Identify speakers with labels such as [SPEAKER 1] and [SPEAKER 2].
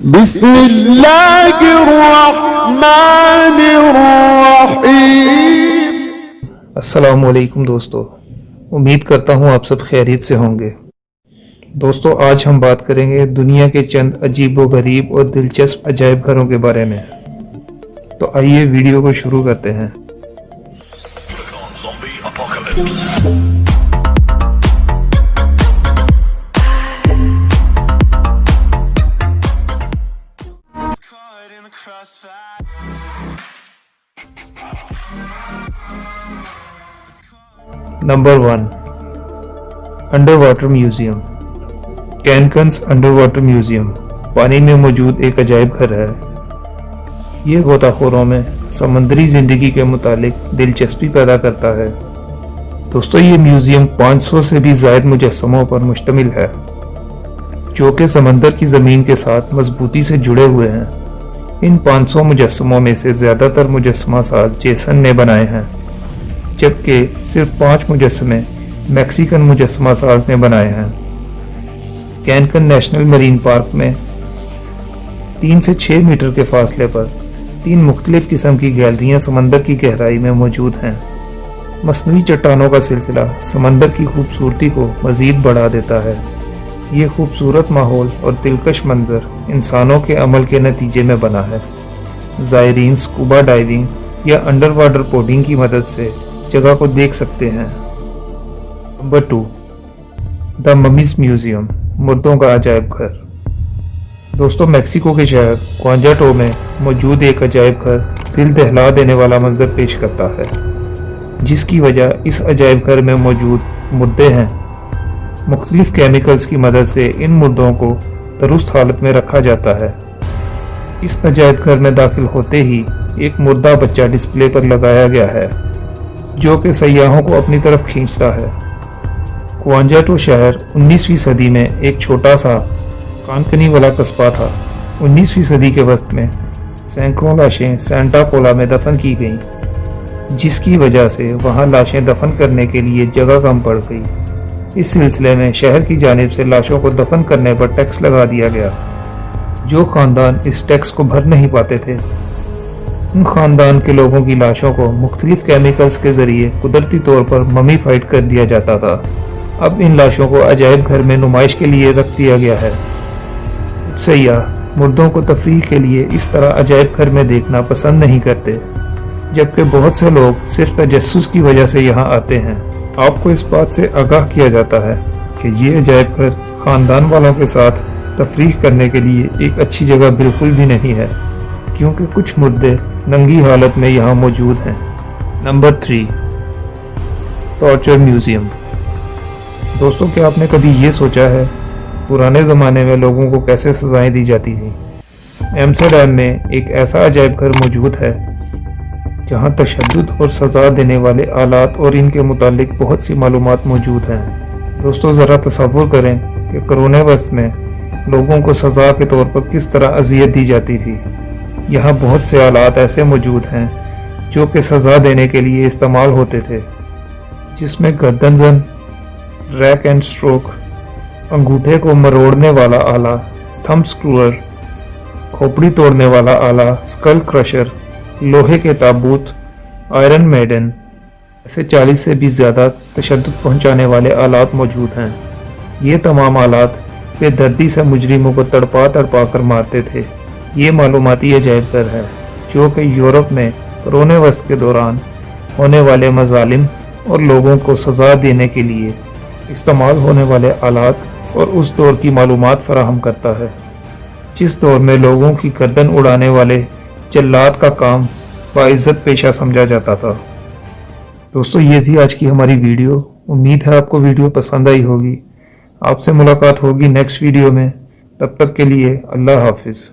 [SPEAKER 1] بسم اللہ الرحمن الرحیم۔
[SPEAKER 2] السلام علیکم دوستو، امید کرتا ہوں آپ سب خیریت سے ہوں گے۔ دوستو، آج ہم بات کریں گے دنیا کے چند عجیب و غریب اور دلچسپ عجائب گھروں کے بارے میں۔ تو آئیے ویڈیو کو شروع کرتے ہیں۔ نمبر 1، underwater museum. Cancun's underwater museum پانی میں موجود ایک عجائب گھر ہے۔ یہ غوطہ خوروں میں سمندری زندگی کے متعلق دلچسپی پیدا کرتا ہے۔ دوستو، یہ میوزیم 500 سے بھی زائد مجسموں پر مشتمل ہے، جو کہ سمندر کی زمین کے ساتھ مضبوطی سے جڑے ہوئے ہیں۔ ان 500 مجسموں میں سے زیادہ تر مجسمہ ساز جیسن نے بنائے ہیں، جبکہ صرف 5 مجسمے میکسیکن مجسمہ ساز نے بنائے ہیں۔ کینکن نیشنل مرین پارک میں 3 سے 6 میٹر کے فاصلے پر 3 مختلف قسم کی گیلریاں سمندر کی گہرائی میں موجود ہیں۔ مصنوعی چٹانوں کا سلسلہ سمندر کی خوبصورتی کو مزید بڑھا دیتا ہے۔ یہ خوبصورت ماحول اور دلکش منظر انسانوں کے عمل کے نتیجے میں بنا ہے۔ زائرین سکوبا ڈائیونگ یا انڈر واٹر بوٹنگ کی مدد سے جگہ کو دیکھ سکتے ہیں۔ نمبر 2، دا ممیز میوزیم، مردوں کا عجائب گھر۔ دوستو، میکسیکو کے شہر کوانجاٹو میں موجود ایک عجائب گھر دل دہلا دینے والا منظر پیش کرتا ہے، جس کی وجہ اس عجائب گھر میں موجود مردے ہیں۔ مختلف کیمیکلز کی مدد سے ان مردوں کو درست حالت میں رکھا جاتا ہے۔ اس عجائب گھر میں داخل ہوتے ہی ایک مردہ بچہ ڈسپلے پر لگایا گیا ہے، جو کہ سیاحوں کو اپنی طرف کھینچتا ہے۔ کوانجاٹو شہر 19ویں صدی میں ایک چھوٹا سا کانکنی والا قصبہ تھا۔ 19ویں صدی کے وسط میں سینکڑوں لاشیں سینٹا پولا میں دفن کی گئیں، جس کی وجہ سے وہاں لاشیں دفن کرنے کے لیے جگہ کم پڑ گئی۔ اس سلسلے میں شہر کی جانب سے لاشوں کو دفن کرنے پر ٹیکس لگا دیا گیا۔ جو خاندان اس ٹیکس کو بھر نہیں پاتے تھے، ان خاندان کے لوگوں کی لاشوں کو مختلف کیمیکلز کے ذریعے قدرتی طور پر ممی فائٹ کر دیا جاتا تھا۔ اب ان لاشوں کو عجائب گھر میں نمائش کے لیے رکھ دیا گیا ہے۔ سیاح مردوں کو تفریح کے لیے اس طرح عجائب گھر میں دیکھنا پسند نہیں کرتے، جبکہ بہت سے لوگ صرف تجسس کی وجہ سے یہاں آتے ہیں۔ آپ کو اس بات سے آگاہ کیا جاتا ہے کہ یہ عجائب گھر خاندان والوں کے ساتھ تفریح کرنے کے لیے ایک اچھی جگہ بالکل بھی نہیں ہے، کیونکہ کچھ مردے ننگی حالت میں یہاں موجود ہیں۔ Number 3، torture museum. دوستوں، کیا آپ نے کبھی یہ سوچا ہے پرانے زمانے میں لوگوں کو کیسے سزائیں دی جاتی تھیں؟ ایمسٹرڈیم میں ایک ایسا عجائب گھر موجود ہے جہاں تشدد اور سزا دینے والے آلات اور ان کے متعلق بہت سی معلومات موجود ہیں۔ دوستوں، ذرا تصور کریں کہ قرون وسط میں لوگوں کو سزا کے طور پر کس طرح اذیت دی جاتی تھی۔ یہاں بہت سے آلات ایسے موجود ہیں جو کہ سزا دینے کے لیے استعمال ہوتے تھے، جس میں گردن زن، ریک اینڈ سٹروک، انگوٹھے کو مروڑنے والا آلہ تھمب سکرور، کھوپڑی توڑنے والا آلہ سکل کرشر، لوہے کے تابوت آئرن میڈن، ایسے 40 سے بھی زیادہ تشدد پہنچانے والے آلات موجود ہیں۔ یہ تمام آلات بے دردی سے مجرموں کو تڑپا کر مارتے تھے۔ یہ معلوماتی عجائب گھر ہے جو کہ یورپ میں قرون وسط کے دوران ہونے والے مظالم اور لوگوں کو سزا دینے کے لیے استعمال ہونے والے آلات اور اس دور کی معلومات فراہم کرتا ہے، جس دور میں لوگوں کی گردن اڑانے والے جلاد کا کام باعزت پیشہ سمجھا جاتا تھا۔ دوستو، یہ تھی آج کی ہماری ویڈیو۔ امید ہے آپ کو ویڈیو پسند آئی ہوگی۔ آپ سے ملاقات ہوگی نیکسٹ ویڈیو میں۔ تب تک کے لیے اللہ حافظ۔